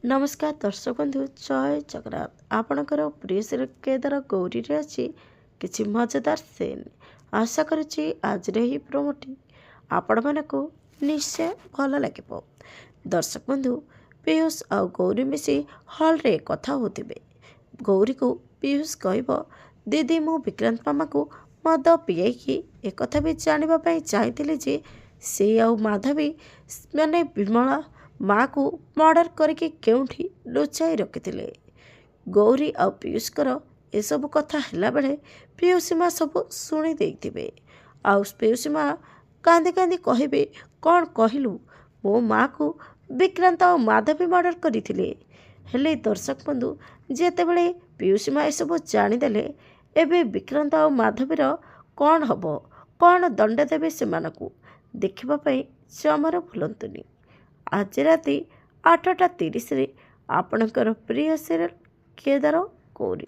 नमस्कार दर्शक बंधु जय जगन्नाथ आपणकर प्रिय श्री केदार गौरी रे अच्छी किसी मजेदार सीन आशा करुच्ची आज ही प्रोमोटी आपण मानक निश्चय भल लगे। दर्शक बंधु पीयूष आ गौरी मिसी हल रे कथा होतिबे। गौरी को पीयूष कहब दीदी मु विक्रांत मामा को मद पियाई एक भी जानापी चाहिए जे से आ माधवी माने विमला माँ को मर्डर करके केउठी लुचाई रखिथिले। गौरी आ पीयूषकर एसबू कथा हैला बेले पीयूषी माँ सब शुणी देइथिबे। आ पीयूषी माँ कांदी कांदी कहबे कौन कहलु मो माँ को विक्रांत आ माधवी मर्डर करथिले। हेले दर्शक बंधु जेतेबेले पीयूषी माँ एसबू जानीदेले एबे विक्रांत आ माधवीर कौन हब कौन दंड देवे सेमानकु देखिबा पई जमार भूलंतुनी। आज राति 8:30 आपणकर प्रिय सीरियल केदार गौरी।